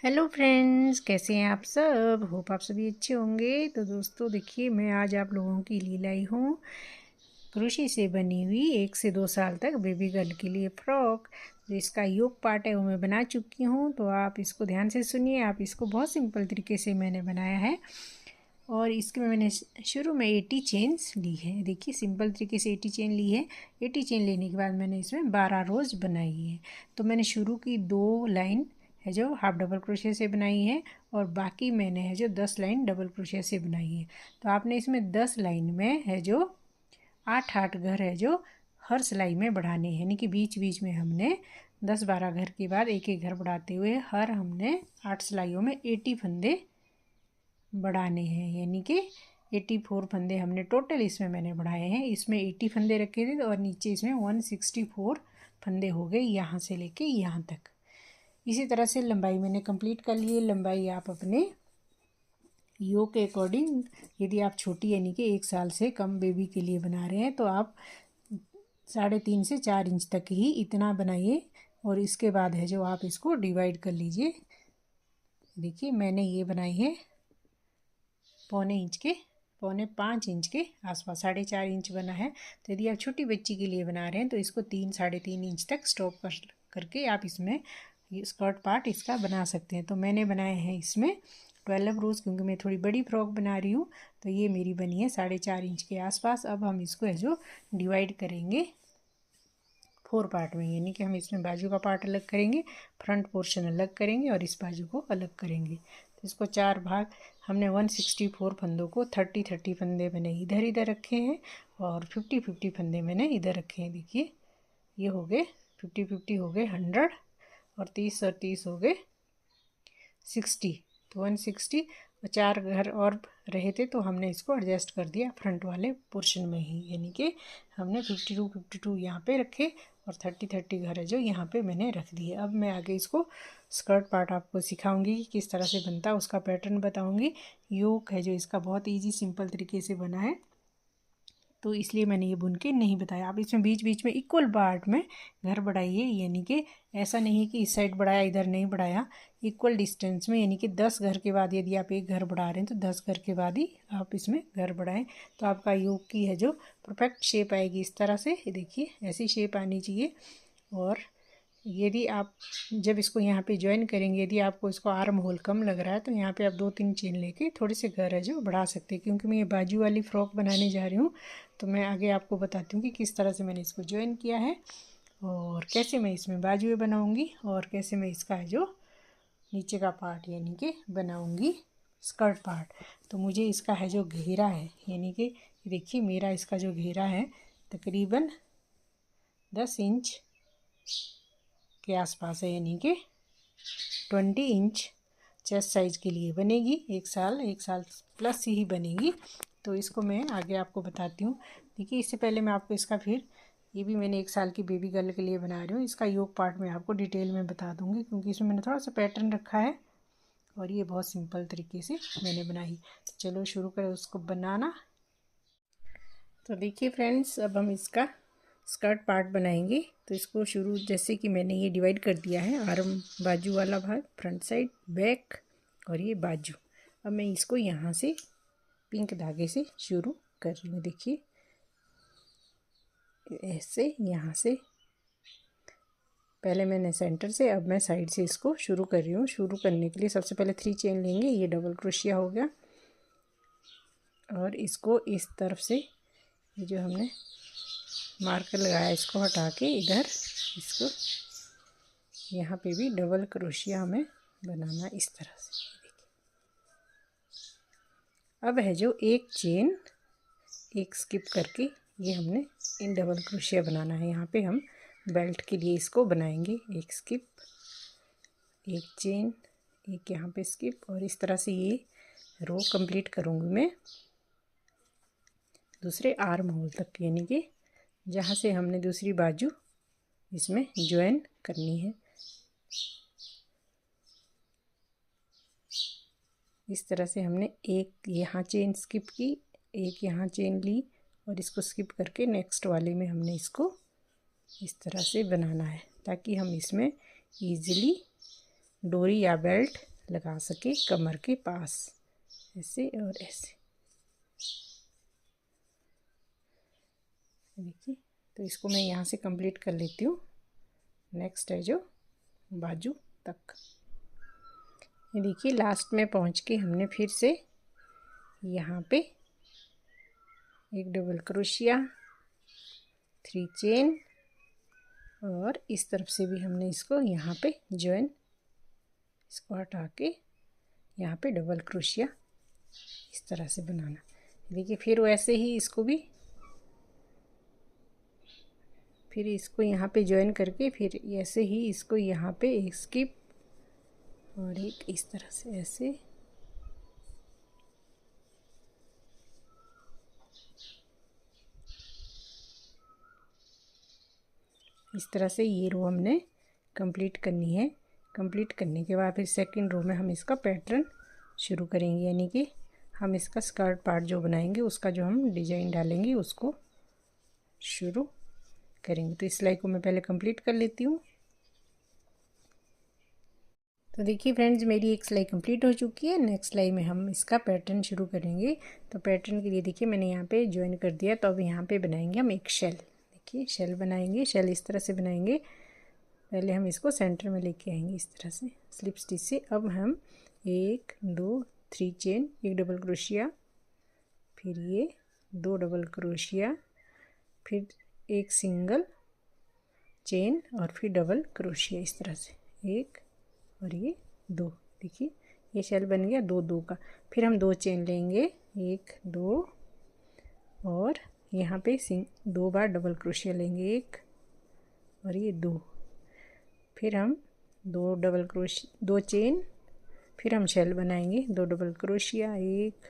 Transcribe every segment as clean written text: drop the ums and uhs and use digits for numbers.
Hello friends, कैसे हैं आप सब। होप आप सभी अच्छे होंगे। तो दोस्तों देखिए, मैं आज आप लोगों के लिए लाई हूँ क्रोशे से बनी हुई 1 से 2 साल तक बेबी गर्ल के लिए फ्रॉक। जो इसका योक पार्ट है वो मैं बना चुकी हूँ। तो आप इसको ध्यान से सुनिए। आप इसको बहुत सिंपल तरीके से मैंने बनाया है और इसके में मैंने शुरू में 80 चेन्स ली है। देखिए सिंपल तरीके से 80 चेन ली है। 80 चेन लेने के बाद मैंने इसमें 12 रोज़ बनाई है। तो मैंने शुरू की 2 लाइन है जो हाफ डबल क्रोशे से बनाई है और बाकी मैंने है जो 10 लाइन डबल क्रोशे से बनाई है। तो आपने इसमें 10 लाइन में है जो 8 घर है जो हर सिलाई में बढ़ाने हैं, यानी कि बीच बीच में हमने 10-12 घर के बाद एक एक घर बढ़ाते हुए हर हमने 8 सिलाइयों में 80 फंदे बढ़ाने हैं, यानी कि 84 फंदे हमने टोटल इसमें मैंने बढ़ाए हैं। इसमें 80 फंदे रखे थे और नीचे इसमें 164 फंदे हो गए यहाँ से लेके यहाँ तक। इसी तरह से लंबाई मैंने कंप्लीट कर ली है। लंबाई आप अपने योक के अकॉर्डिंग, यदि आप छोटी यानी कि 1 साल से कम बेबी के लिए बना रहे हैं तो आप 3.5 से 4 इंच तक ही इतना बनाइए और इसके बाद है जो आप इसको डिवाइड कर लीजिए। देखिए मैंने ये बनाई है पौने 5 इंच के आसपास, 4.5 इंच बना है। तो यदि आप छोटी बच्ची के लिए बना रहे हैं तो इसको 3-3.5 इंच तक स्टॉप करके आप इसमें स्कर्ट पार्ट इसका बना सकते हैं। तो मैंने बनाए हैं इसमें 12 रोज़, क्योंकि मैं थोड़ी बड़ी फ्रॉक बना रही हूँ। तो ये मेरी बनी है 4.5 इंच के आसपास। अब हम इसको है जो डिवाइड करेंगे 4 पार्ट में, यानी कि हम इसमें बाजू का पार्ट अलग करेंगे, फ्रंट पोर्शन अलग करेंगे और इस बाजू को अलग करेंगे। तो इसको 4 भाग हमने 164 फंदों को 30-30 फंदे मैंने इधर इधर रखे हैं और 50-50 फंदे मैंने इधर रखे हैं। देखिए ये हो गए 50-50 हो गए 100 और 30 हो गए 60। तो 160 और 4 घर और रहे थे तो हमने इसको एडजस्ट कर दिया फ्रंट वाले पोर्शन में ही, यानी कि हमने 52 यहाँ पे रखे और 30 घर है जो यहाँ पे मैंने रख दिए। अब मैं आगे इसको स्कर्ट पार्ट आपको सिखाऊंगी कि किस तरह से बनता है, उसका पैटर्न बताऊंगी। योक है जो इसका बहुत इजी सिंपल तरीके से बना है, तो इसलिए मैंने ये बुन के नहीं बताया। आप इसमें बीच बीच में इक्वल पार्ट में घर बढ़ाइए, यानी कि ऐसा नहीं कि इस साइड बढ़ाया इधर नहीं बढ़ाया, इक्वल डिस्टेंस में, यानी कि 10 घर के बाद यदि आप एक घर बढ़ा रहे हैं तो 10 घर के बाद ही आप इसमें घर बढ़ाएं। तो आपका योग की है जो परफेक्ट शेप आएगी इस तरह से। देखिए ऐसी शेप आनी चाहिए। और यदि आप जब इसको यहाँ पे ज्वाइन करेंगे, यदि आपको इसको आर्म होल कम लग रहा है तो यहाँ पे आप 2-3 चेन लेके थोड़े से घर है जो बढ़ा सकते हैं। क्योंकि मैं ये बाजू वाली फ़्रॉक बनाने जा रही हूँ तो मैं आगे आपको बताती हूँ कि किस तरह से मैंने इसको ज्वाइन किया है और कैसे मैं इसमें बाजुएँ बनाऊँगी और कैसे मैं इसका है जो नीचे का पार्ट यानी कि बनाऊँगी स्कर्ट पार्ट। तो मुझे इसका है जो घेरा है, यानी कि देखिए मेरा इसका जो घेरा है तकरीबन 10 इंच के आसपास है, यानी कि 20 इंच चेस्ट साइज़ के लिए बनेगी। 1 साल प्लस ही बनेगी। तो इसको मैं आगे आपको बताती हूँ। देखिए इससे पहले मैं आपको इसका फिर ये भी मैंने 1 साल की बेबी गर्ल के लिए बना रही हूँ। इसका योक पार्ट मैं आपको डिटेल में बता दूँगी, क्योंकि इसमें मैंने थोड़ा सा पैटर्न रखा है और ये बहुत सिंपल तरीके से मैंने बनाई। तो चलो शुरू करें उसको बनाना। तो देखिए फ्रेंड्स, अब हम इसका स्कर्ट पार्ट बनाएंगे। तो इसको शुरू जैसे कि मैंने ये डिवाइड कर दिया है, आर्म बाजू वाला भाग, फ्रंट साइड, बैक और ये बाजू। अब मैं इसको यहाँ से पिंक धागे से शुरू कर रही हूँ। देखिए ऐसे यहाँ से पहले मैंने सेंटर से, अब मैं साइड से इसको शुरू कर रही हूँ। शुरू करने के लिए सबसे पहले 3 चेन लेंगे, ये डबल क्रोशिया हो गया और इसको इस तरफ से ये जो हमने मार्कर लगाया इसको हटा के इधर इसको यहाँ पे भी डबल क्रोशिया हमें बनाना इस तरह से। अब है जो एक चेन एक स्किप करके ये हमने इन डबल क्रोशिया बनाना है। यहाँ पे हम बेल्ट के लिए इसको बनाएंगे। एक स्किप, एक चेन, एक यहाँ पे स्किप और इस तरह से ये रो कंप्लीट करूँगी मैं दूसरे आर्म होल तक, यानी कि जहाँ से हमने दूसरी बाजू इसमें ज्वाइन करनी है। इस तरह से हमने एक यहाँ चेन स्किप की, एक यहाँ चेन ली और इसको स्किप करके नेक्स्ट वाले में हमने इसको इस तरह से बनाना है, ताकि हम इसमें ईज़िली डोरी या बेल्ट लगा सके कमर के पास, ऐसे और ऐसे। देखिए, तो इसको मैं यहाँ से कंप्लीट कर लेती हूँ। नेक्स्ट है जो बाजू तक। ये देखिए, लास्ट में पहुँच के हमने फिर से यहाँ पे एक डबल क्रोशिया, 3 चेन, और इस तरफ से भी हमने इसको यहाँ पे जॉइन, इसको हटा के यहाँ पे डबल क्रोशिया इस तरह से बनाना। देखिए, फिर वैसे ही इसको भी, फिर इसको यहाँ पे जॉइन करके फिर ऐसे ही इसको यहाँ पे एक स्किप और एक इस तरह से ऐसे, इस तरह से ये रो हमने कंप्लीट करनी है। कंप्लीट करने के बाद फिर सेकंड रो में हम इसका पैटर्न शुरू करेंगे, यानी कि हम इसका स्कर्ट पार्ट जो बनाएंगे उसका जो हम डिजाइन डालेंगे उसको शुरू करेंगे। तो इस सिलाई को मैं पहले कंप्लीट कर लेती हूँ। तो देखिए फ्रेंड्स, मेरी एक सिलाई कंप्लीट हो चुकी है। नेक्स्ट सिलाई में हम इसका पैटर्न शुरू करेंगे। तो पैटर्न के लिए देखिए मैंने यहाँ पे ज्वाइन कर दिया। तो अब यहाँ पे बनाएंगे हम एक शेल। देखिए, शेल बनाएंगे। शेल इस तरह से बनाएंगे। पहले हम इसको सेंटर में लेके आएंगे इस तरह से स्लिप स्टिच से। अब हम 1 2 3 चेन, एक डबल क्रोशिया, फिर ये 2 डबल क्रोशिया, फिर एक सिंगल चेन और फिर डबल क्रोशिया, इस तरह से 1 और ये 2। देखिए, ये शेल बन गया 2 2 का। फिर हम 2 चेन लेंगे, 1 2, और यहाँ पे 2 बार डबल क्रोशिया लेंगे, 1 और ये 2। फिर हम 2 चेन, फिर हम शेल बनाएंगे, 2 डबल क्रोशिया, 1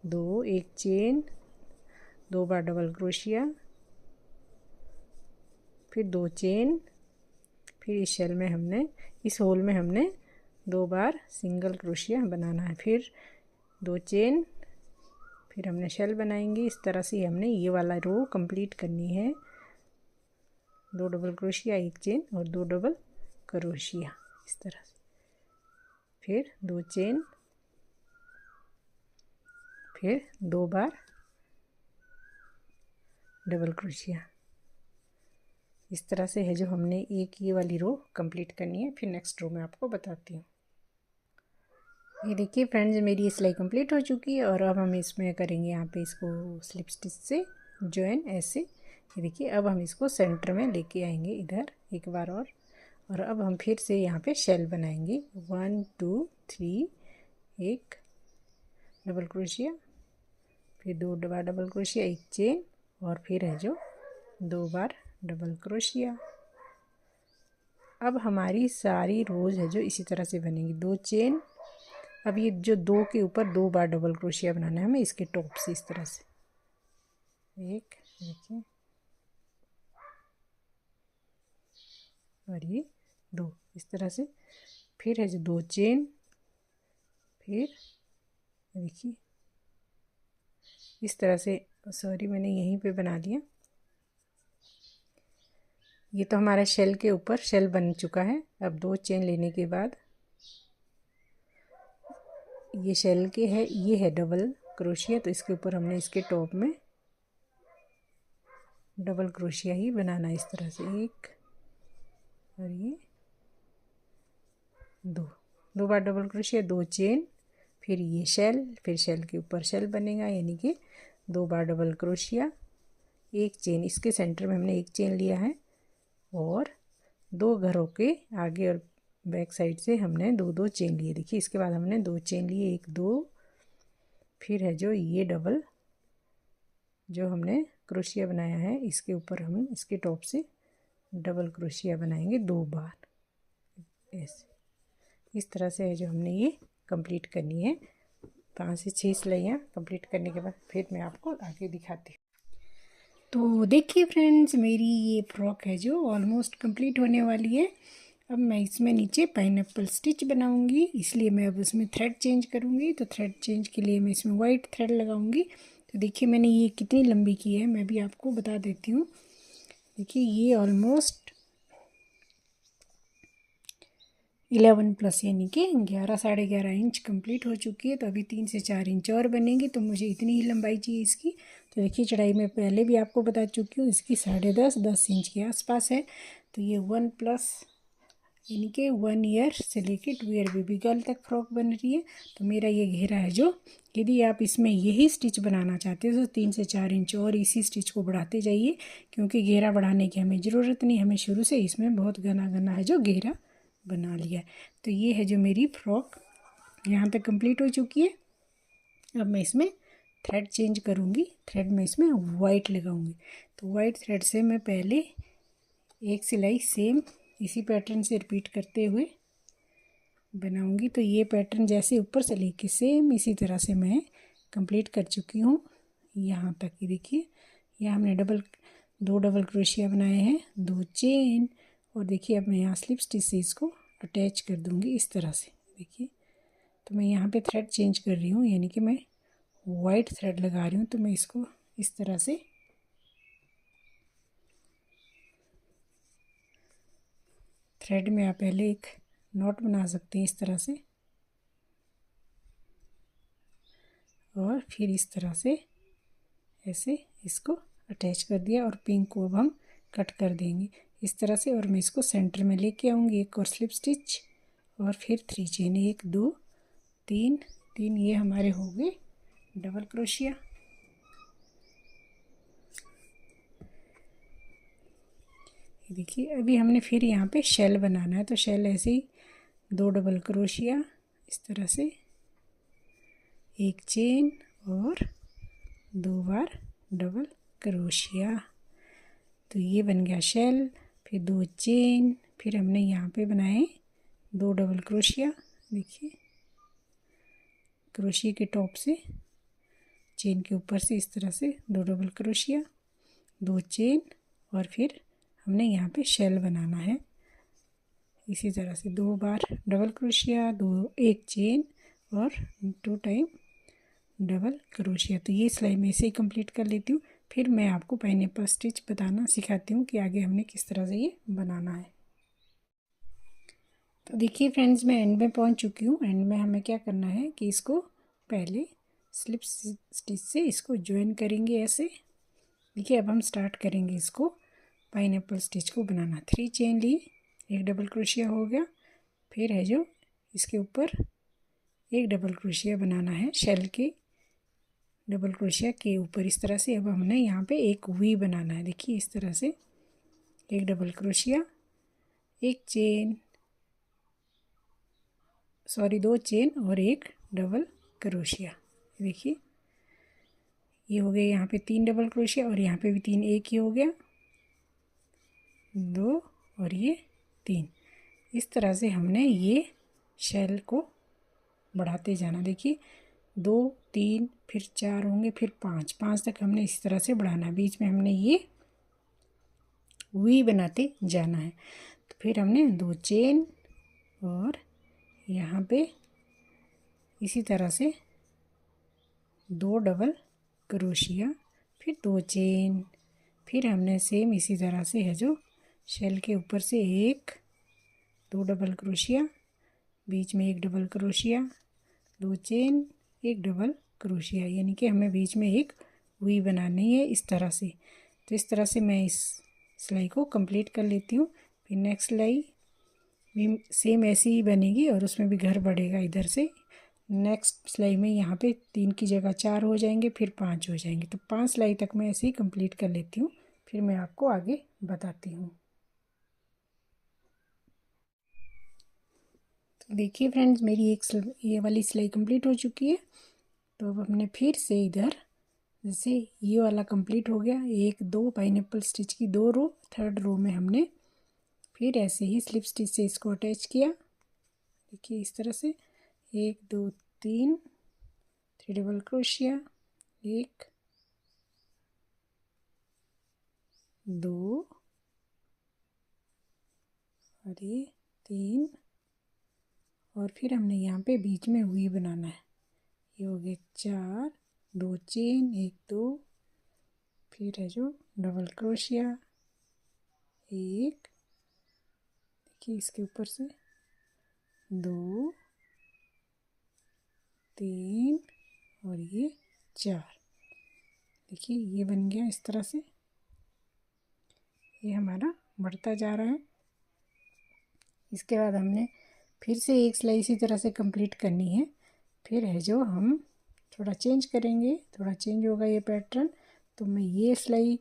2, एक चेन, 2 बार डबल क्रोशिया, फिर 2 चेन, फिर इस शेल में हमने, इस होल में हमने 2 बार सिंगल क्रोशिया बनाना है, फिर 2 चेन, फिर हमने शेल बनाएंगे। इस तरह से हमने ये वाला रो कंप्लीट करनी है। 2 डबल क्रोशिया, एक चेन और 2 डबल क्रोशिया, इस तरह से, फिर 2 चेन, फिर 2 बार डबल क्रोशिया। इस तरह से है जो हमने एक ये वाली रो कंप्लीट करनी है। फिर नेक्स्ट रो में आपको बताती हूँ। ये देखिए फ्रेंड्स, मेरी ये सिलाई कंप्लीट हो चुकी है और अब हम इसमें करेंगे यहाँ पे इसको स्लिप स्टिच से जॉइन, ऐसे। ये देखिए, अब हम इसको सेंटर में लेके आएंगे इधर एक बार और अब हम फिर से यहाँ पे शेल बनाएंगे। 1 2 3, एक डबल क्रोशिया, फिर 2 बार डबल क्रोशिया, एक चेन, और फिर है जो 2 बार डबल क्रोशिया। अब हमारी सारी रोज है जो इसी तरह से बनेंगी। 2 चेन, अब ये जो 2 के ऊपर 2 बार डबल क्रोशिया बनाना है हमें इसके टॉप से, इस तरह से, एक, देखिए, और ये 2, इस तरह से। फिर है जो 2 चेन, फिर देखिए इस तरह से, सॉरी मैंने यहीं पे बना दिया। ये तो हमारा शेल के ऊपर शेल बन चुका है। अब 2 चेन लेने के बाद ये शेल के है, ये है डबल क्रोशिया, तो इसके ऊपर हमने इसके टॉप में डबल क्रोशिया ही बनाना है, इस तरह से, एक और ये 2 बार डबल क्रोशिया, 2 चेन, फिर ये शेल, फिर शेल के ऊपर शेल बनेगा, यानी कि 2 बार डबल क्रोशिया, एक चेन, इसके सेंटर में हमने एक चेन लिया है, और 2 घरों के आगे और बैक साइड से हमने 2 2 चेन लिए। देखिए, इसके बाद हमने 2 चेन लिए, 1 2, फिर है जो ये डबल जो हमने क्रोशिया बनाया है इसके ऊपर हम इसके टॉप से डबल क्रोशिया बनाएंगे 2 बार, ऐसे। इस तरह से है जो हमने ये कंप्लीट करनी है। 5 से 6 सिलाइयाँ कंप्लीट करने के बाद फिर मैं आपको आगे दिखाती हूँ। तो देखिए फ्रेंड्स, मेरी ये फ्रॉक है जो ऑलमोस्ट कंप्लीट होने वाली है। अब मैं इसमें नीचे पाइनएप्पल स्टिच बनाऊंगी, इसलिए मैं अब उसमें थ्रेड चेंज करूंगी। तो थ्रेड चेंज के लिए मैं इसमें वाइट थ्रेड लगाऊंगी। तो देखिए मैंने ये कितनी लंबी की है, मैं भी आपको बता देती हूँ। देखिए, ये ऑलमोस्ट 11 प्लस यानी कि 11 साढ़े 11 इंच कंप्लीट हो चुकी है। तो अभी 3 से 4 इंच और बनेंगी, तो मुझे इतनी ही लंबाई चाहिए इसकी। तो देखिए चढ़ाई मैं पहले भी आपको बता चुकी हूँ, इसकी 10.5 इंच के आसपास है। तो ये 1 प्लस यानी कि 1 ईयर से लेके 2 ईयर बेबी गर्ल तक फ्रॉक बन रही है। तो मेरा ये घेरा है जो, यदि आप इसमें यही स्टिच बनाना चाहते हो तो 3 से 4 इंच और इसी स्टिच को बढ़ाते जाइए, क्योंकि घेरा बढ़ाने की हमें ज़रूरत नहीं, हमें शुरू से इसमें बहुत घना घना है जो घेरा बना लिया है। तो ये है जो मेरी फ्रॉक यहाँ तक कंप्लीट हो चुकी है। अब मैं इसमें थ्रेड चेंज करूँगी, थ्रेड में इसमें वाइट लगाऊँगी। तो वाइट थ्रेड से मैं पहले एक सिलाई सेम इसी पैटर्न से रिपीट करते हुए बनाऊंगी। तो ये पैटर्न जैसे ऊपर से लेके सेम इसी तरह से मैं कंप्लीट कर चुकी हूँ यहाँ तक। ये देखिए, यहाँ हमने दो डबल क्रोशिया बनाए हैं, 2 चेन, और देखिए अब मैं यहाँ स्लिप स्टिच से इसको अटैच कर दूँगी इस तरह से। देखिए, तो मैं यहाँ पे थ्रेड चेंज कर रही हूँ, यानी कि मैं वाइट थ्रेड लगा रही हूँ। तो मैं इसको इस तरह से थ्रेड में आप पहले एक नॉट बना सकते हैं इस तरह से, और फिर इस तरह से ऐसे इसको अटैच कर दिया, और पिंक को अब हम कट कर देंगे इस तरह से। और मैं इसको सेंटर में लेके आऊँगी, एक और स्लिप स्टिच और फिर 3 चेन, 1 2 3 3, ये हमारे हो गए डबल क्रोशिया। देखिए अभी हमने फिर यहाँ पे शेल बनाना है। तो शेल ऐसे ही 2 डबल क्रोशिया इस तरह से, 1 चेन और 2 बार डबल क्रोशिया। तो ये बन गया शेल। फिर 2 चेन, फिर हमने यहाँ पे बनाए 2 डबल क्रोशिया। देखिए, क्रोशिया के टॉप से चेन के ऊपर से इस तरह से 2 डबल क्रोशिया, 2 चेन, और फिर हमने यहाँ पे शेल बनाना है इसी तरह से 2 बार डबल क्रोशिया, 1 चेन और 2 टाइम डबल क्रोशिया। तो ये सिलाई मैं इसे ही कंप्लीट कर लेती हूँ, फिर मैं आपको पाइनएप्पल स्टिच बताना सिखाती हूँ कि आगे हमने किस तरह से ये बनाना है। तो देखिए फ्रेंड्स, मैं एंड में पहुँच चुकी हूँ। एंड में हमें क्या करना है कि इसको पहले स्लिप स्टिच से इसको ज्वाइन करेंगे ऐसे। देखिए अब हम स्टार्ट करेंगे इसको पाइनएप्पल स्टिच को बनाना। 3 चेन ली, 1 डबल क्रोशिया हो गया, फिर है जो इसके ऊपर 1 डबल क्रोशिया बनाना है शेल के डबल क्रोशिया के ऊपर इस तरह से। अब हमने यहाँ पे एक वी बनाना है। देखिए इस तरह से 1 double crochet, 1 chain, sorry 2 chain और 1 डबल क्रोशिया। देखिए ये हो गए यहाँ पे 3 डबल क्रोशिया, और यहाँ पे भी 3, एक ही हो गया, 2 और ये 3। इस तरह से हमने ये शेल को बढ़ाते जाना। देखिए 2 3 फिर 4 होंगे, फिर 5 तक हमने इस तरह से बढ़ाना है। बीच में हमने ये वी बनाते जाना है। तो फिर हमने 2 चेन और यहाँ पे इसी तरह से 2 डबल क्रोशिया, फिर 2 चेन, फिर हमने सेम इसी तरह से है जो शेल के ऊपर से 2 डबल क्रोशिया, बीच में 1 double crochet, 2 chain, 1 double crochet, यानी कि हमें बीच में एक वी बनानी है इस तरह से। तो इस तरह से मैं इस सिलाई को कंप्लीट कर लेती हूँ। फिर नेक्स्ट सिलाई भी सेम ऐसी ही बनेगी और उसमें भी घर बढ़ेगा इधर से। नेक्स्ट सिलाई में यहाँ पे 3 की जगह 4 हो जाएंगे, फिर 5 हो जाएंगे। तो 5 सिलाई तक मैं ऐसे ही कंप्लीट कर लेती हूँ, फिर मैं आपको आगे बताती हूँ। तो देखिए फ्रेंड्स, मेरी ये वाली सिलाई कंप्लीट हो चुकी है। तो अब हमने फिर से इधर जैसे ये वाला कंप्लीट हो गया, 1 2 पाइनएप्पल स्टिच की 2 रो, थर्ड रो में हमने फिर ऐसे ही स्लिप स्टिच से इसको अटैच किया। देखिए इस तरह से 1 2 3 डबल क्रोशिया, 1 2 और ये 3, और फिर हमने यहाँ पे बीच में वी बनाना है। ये हो गए 4, 2 चेन, 1 2, फिर है जो डबल क्रोशिया, 1, देखिए इसके ऊपर से 2 3 और ये 4। देखिए ये बन गया इस तरह से, ये हमारा बढ़ता जा रहा है। इसके बाद हमने फिर से एक सिलाई इसी तरह से कंप्लीट करनी है। फिर है जो हम थोड़ा चेंज करेंगे, थोड़ा चेंज होगा ये पैटर्न। तो मैं ये सिलाई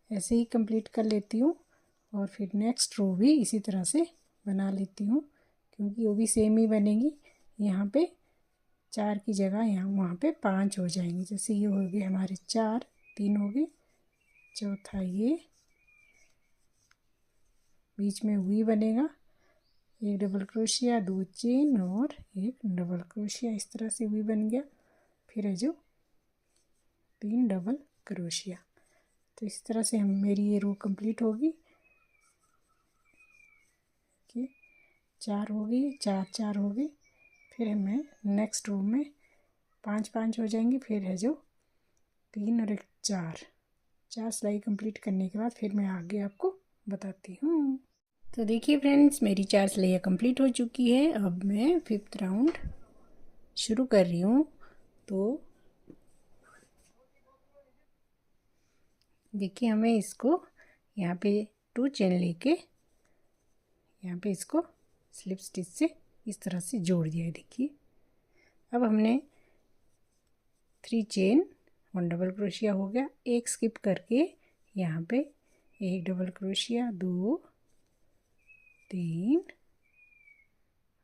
ऐसे ही कंप्लीट कर लेती हूँ और फिर नेक्स्ट रो भी इसी तरह से बना लेती हूँ, क्योंकि वो भी सेम ही बनेगी। यहाँ पे 4 की जगह यहाँ वहाँ पे 5 हो जाएंगे। जैसे ये हो गए हमारे 4, 3 हो गए, चौथा ये, बीच में वी बनेगा, एक डबल क्रोशिया, 2 चेन और एक डबल क्रोशिया, इस तरह से वी बन गया। फिर है जो 3 डबल क्रोशिया। तो इस तरह से हम मेरी ये रो कंप्लीट होगी। 4 हो गई, 4 4 हो गई। फिर हमें नेक्स्ट रो में 5 5 हो जाएंगे। फिर है जो 3 और एक 4 सिलाई कंप्लीट करने के बाद फिर मैं आगे आपको बताती हूँ। तो देखिए फ्रेंड्स, मेरी 4 सिलाइयाँ कंप्लीट हो चुकी है। अब मैं 5th राउंड शुरू कर रही हूँ। तो देखिए हमें इसको यहाँ पे 2 चेन लेके यहाँ पे इसको स्लिप स्टिच से इस तरह से जोड़ दिया है। देखिए अब हमने 3 चेन 1 डबल क्रोशिया हो गया, एक स्किप करके यहाँ पे एक डबल क्रोशिया, 2 3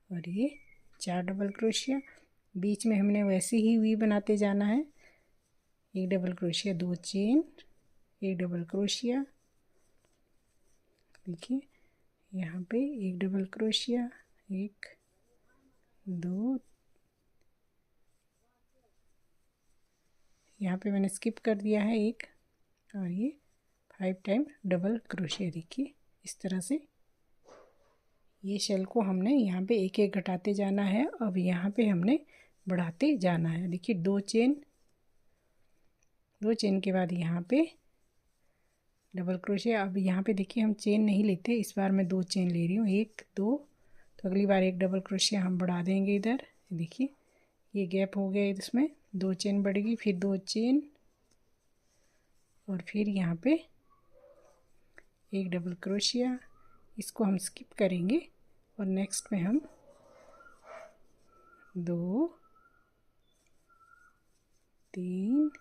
और ये 4 डबल क्रोशिया। बीच में हमने वैसे ही वी बनाते जाना है। एक डबल क्रोशिया, 2 चेन, एक डबल क्रोशिया। देखिए यहाँ पे एक डबल क्रोशिया, 1 2, यहाँ पे मैंने स्किप कर दिया है एक, और ये 5 टाइम डबल क्रोशिया। देखिए इस तरह से ये शेल को हमने यहाँ पे एक एक घटाते जाना है। अब यहाँ पे हमने बढ़ाते जाना है। देखिए 2 चेन के बाद यहाँ पे डबल क्रोशिया। अब यहाँ पे देखिए हम चेन नहीं लेते, इस बार मैं 2 चेन ले रही हूँ, 1 2। तो अगली बार एक डबल क्रोशिया हम बढ़ा देंगे इधर। देखिए ये गैप हो गया, इसमें 2 चेन बढ़ गई, फिर 2 चेन और फिर यहाँ पे एक डबल क्रोशिया। इसको हम स्किप करेंगे और नेक्स्ट में हम 2 3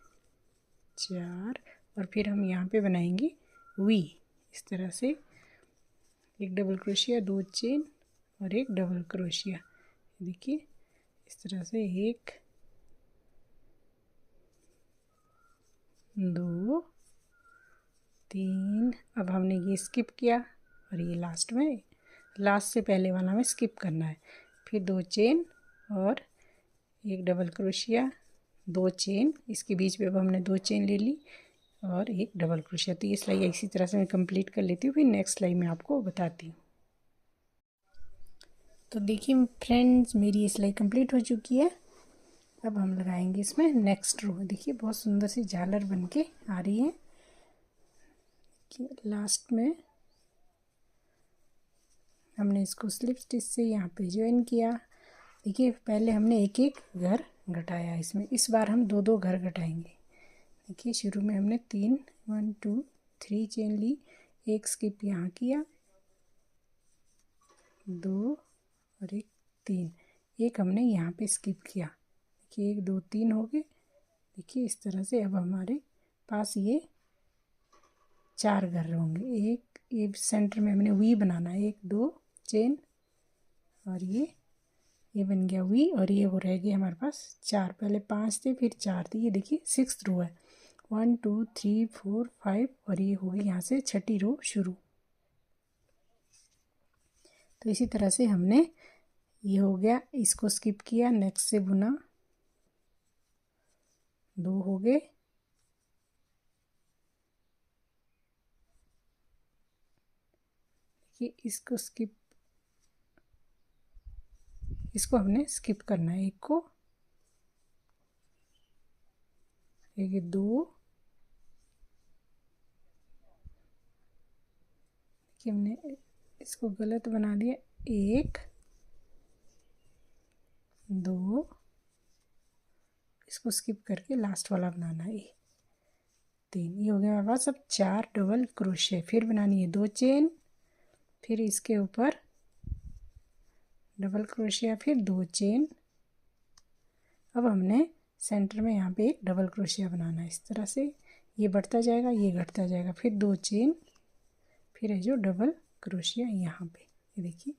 4 और फिर हम यहाँ पे बनाएंगे वी। इस तरह से एक डबल क्रोशिया, 2 चेन और एक डबल क्रोशिया। देखिए इस तरह से 1 2 3। अब हमने ये स्किप किया और ये लास्ट से पहले वाला में स्किप करना है। फिर 2 चेन और एक डबल क्रोशिया, 2 चेन, इसके बीच में अब हमने 2 चेन ले ली और एक डबल क्रोशिया। तो ये सिलाई इसी तरह से मैं कंप्लीट कर लेती हूँ, फिर नेक्स्ट सिलाई मैं आपको बताती हूँ। तो देखिए फ्रेंड्स, मेरी ये सिलाई कंप्लीट हो चुकी है। अब हम लगाएंगे इसमें नेक्स्ट रो। देखिए बहुत सुंदर सी झालर बन के आ रही है। लास्ट में हमने इसको स्लिप स्टिच से यहाँ पे ज्वाइन किया। देखिए पहले हमने एक एक घर घटाया इसमें, इस बार हम 2 2 घर घटाएंगे। देखिए शुरू में हमने 1 2 3 चेन ली, एक स्किप यहाँ किया, 2 और एक 3, एक हमने यहाँ पे स्किप किया। देखिए 1 2 3 हो गए। देखिए इस तरह से अब हमारे पास ये 4 घर होंगे। एक ये सेंटर में हमने वी बनाना है, 1 2 चेन और ये बन गया वी, और ये हो रह गया हमारे पास 4। पहले 5 थे फिर 4 थे। ये देखिए 6th रो है, 1 2 3 4 5 और ये हो गई यहाँ से 6ठी रो शुरू। तो इसी तरह से हमने ये हो गया, इसको स्किप किया, नेक्स्ट से बुना, 2 हो गए। देखिए इसको हमने स्किप करना है, एक को, एक 2। देखिए हमने इसको गलत बना दिया, 1 इसको स्किप करके लास्ट वाला बनाना है 3। ये हो गया हमारे पास। अब 4 डबल क्रोशे, फिर बनानी है 2 चेन, फिर इसके ऊपर डबल क्रोशिया, फिर 2 चेन। अब हमने सेंटर में यहाँ पे एक डबल क्रोशिया बनाना है इस तरह से। ये बढ़ता जाएगा, ये घटता जाएगा, फिर 2 चेन, फिर है जो डबल क्रोशिया यहाँ पे। ये देखिए,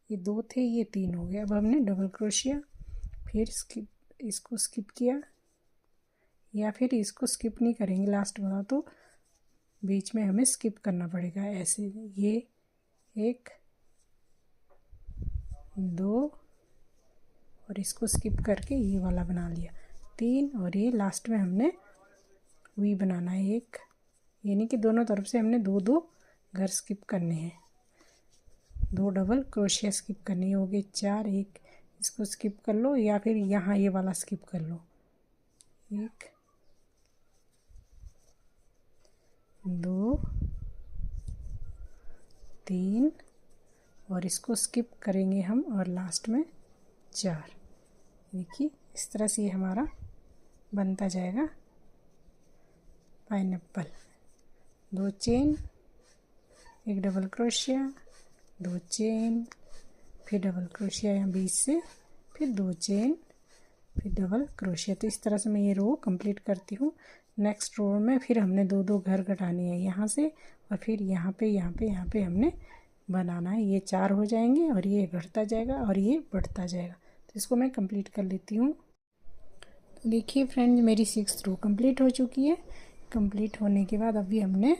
ये 2 थे, ये 3 हो गया। अब हमने डबल क्रोशिया, फिर इसको स्किप किया, या फिर इसको स्किप नहीं करेंगे लास्ट वाला, तो बीच में हमें स्किप करना पड़ेगा ऐसे। ये 1 2 और इसको स्किप करके ये वाला बना लिया 3, और ये लास्ट में हमने वी बनाना है 1, यानी कि दोनों तरफ से हमने 2 घर स्किप करने हैं, 2 डबल क्रोशिया स्किप करनी हो गई 4। एक इसको स्किप कर लो, या फिर यहाँ ये वाला स्किप कर लो, 1 2 3, और इसको स्किप करेंगे हम, और लास्ट में 4। देखिए, इस तरह से ये हमारा बनता जाएगा पाइनएप्पल। 2 चेन, एक डबल क्रोशिया, 2 चेन, फिर डबल क्रोशिया यहाँ बीच से, फिर 2 चेन, फिर डबल क्रोशिया। तो इस तरह से मैं ये रो कंप्लीट करती हूँ। नेक्स्ट रो में फिर हमने 2 घर घटाने हैं यहाँ से, और फिर यहाँ पे हमने बनाना है। ये 4 हो जाएंगे, और ये घटता जाएगा और ये बढ़ता जाएगा। तो इसको मैं कंप्लीट कर लेती हूँ। तो देखिए फ्रेंड्स, मेरी 6th रो कंप्लीट हो चुकी है। कंप्लीट होने के बाद अभी हमने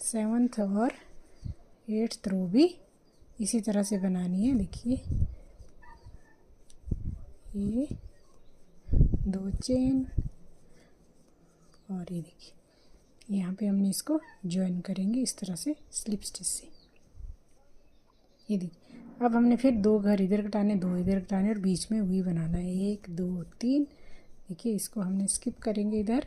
7th और 8th रो भी इसी तरह से बनानी है। देखिए, ये 2 चेन, और ये देखिए यहाँ पे हमने इसको ज्वाइन करेंगे इस तरह से स्लिप स्टिच से। ये देखिए, अब हमने फिर 2 घर इधर घटाने, 2 इधर घटाने, और बीच में वी बनाना है 1 2 3। देखिए, इसको हमने स्किप करेंगे इधर,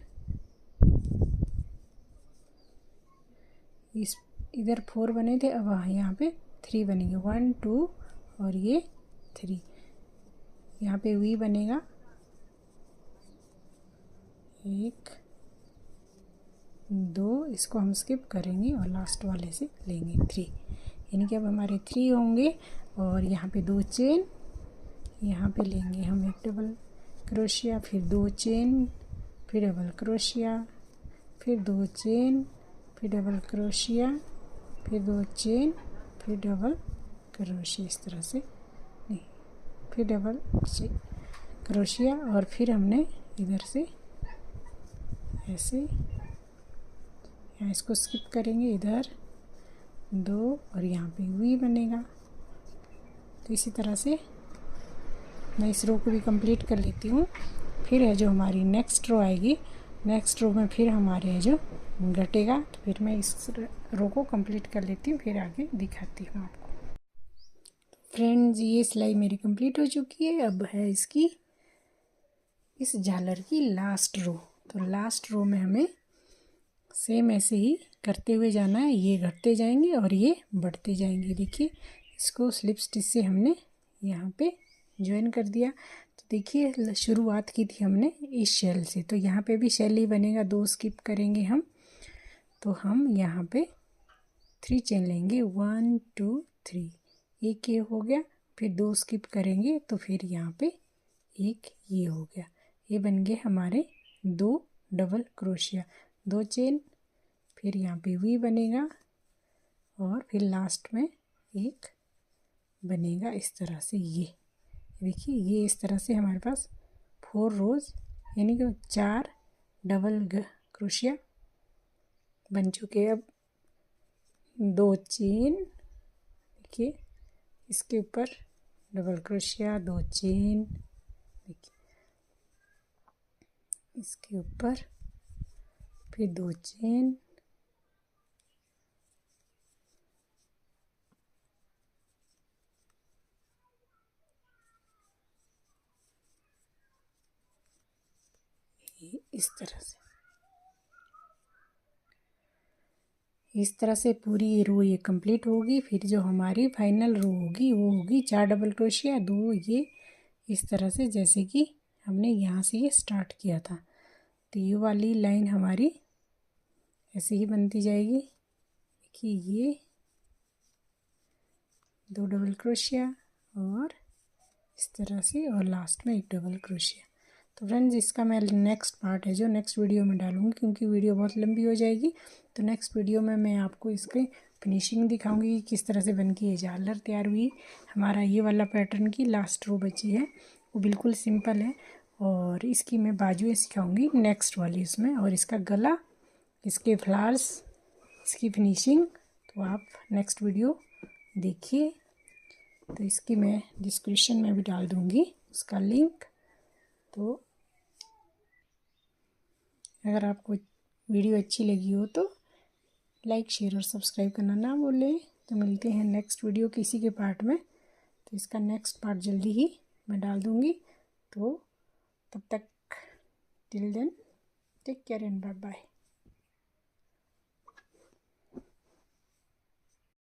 इधर 4 बने थे, अब यहाँ पे 3 बनेंगे, 1 2 और ये 3। यहाँ पे वी बनेगा 1 2, इसको हम स्किप करेंगे और लास्ट वाले से लेंगे 3, यानी कि अब हमारे 3 होंगे। और यहाँ पे 2 चेन, यहाँ पे लेंगे हम एक डबल क्रोशिया, फिर 2 चेन, फिर डबल क्रोशिया, फिर 2 चेन, फिर डबल क्रोशिया, फिर 2 चेन, फिर डबल क्रोशिया, इस तरह से नहीं, फिर डबल क्रोशिया, और फिर हमने इधर से ऐसे यहाँ इसको स्किप करेंगे, इधर 2 और यहाँ पे वी बनेगा। तो इसी तरह से मैं इस रो को भी कंप्लीट कर लेती हूँ। फिर है जो हमारी नेक्स्ट रो आएगी, नेक्स्ट रो में फिर हमारे है जो घटेगा, तो फिर मैं इस रो को कंप्लीट कर लेती हूँ, फिर आगे दिखाती हूँ आपको। फ्रेंड्स, ये सिलाई मेरी कंप्लीट हो चुकी है। अब है इसकी इस झालर की लास्ट रो। तो लास्ट रो में हमें सेम ऐसे ही करते हुए जाना है, ये घटते जाएंगे और ये बढ़ते जाएंगे। देखिए, इसको स्लिप स्टिच से हमने यहाँ पे ज्वाइन कर दिया। तो देखिए, शुरुआत की थी हमने इस शेल से, तो यहाँ पे भी शेल ही बनेगा, 2 स्किप करेंगे हम। तो हम यहाँ पे 3 चेन लेंगे, 1 2 3, एक ये हो गया, फिर 2 स्किप करेंगे, तो फिर यहाँ पे एक ये हो गया। ये बन गए हमारे 2 डबल क्रोशिया, 2 चेन, फिर यहाँ पे वी बनेगा, और फिर लास्ट में एक बनेगा इस तरह से। ये देखिए, ये इस तरह से हमारे पास 4 रोज यानी कि 4 डबल क्रोशिया बन चुके। अब 2 चेन, देखिए इसके ऊपर डबल क्रोशिया, 2 चेन, देखिए इसके ऊपर फिर 2 चेन, इस तरह से पूरी रो ये कंप्लीट होगी। फिर जो हमारी फाइनल रो होगी वो होगी 4 डबल क्रोशिया, 2 ये इस तरह से, जैसे कि हमने यहाँ से ये स्टार्ट किया था। तो ये वाली लाइन हमारी ऐसे ही बनती जाएगी। देखिए ये 2 डबल क्रोशिया और इस तरह से, और लास्ट में 1 डबल क्रोशिया। तो फ्रेंड्स इसका मैं नेक्स्ट पार्ट है जो नेक्स्ट वीडियो में डालूँगी, क्योंकि वीडियो बहुत लंबी हो जाएगी। तो नेक्स्ट वीडियो में मैं आपको इसके फिनिशिंग दिखाऊंगी कि किस तरह से बन के ये झालर तैयार हुई। हमारा ये वाला पैटर्न की लास्ट रो बची है, वो बिल्कुल सिंपल है, और इसकी मैं बाजुएं सिखाऊंगी नेक्स्ट वाली उसमें, और इसका गला, इसके फ्लावर्स, इसकी फिनिशिंग तो आप नेक्स्ट वीडियो देखिए। तो इसकी मैं डिस्क्रिप्शन में भी डाल दूँगी उसका लिंक। तो अगर आपको वीडियो अच्छी लगी हो तो लाइक, शेयर और सब्सक्राइब करना ना भूलें। तो मिलते हैं नेक्स्ट वीडियो किसी के पार्ट में। तो इसका नेक्स्ट पार्ट जल्दी ही मैं डाल दूँगी। तो तब तक till then take care and bye bye.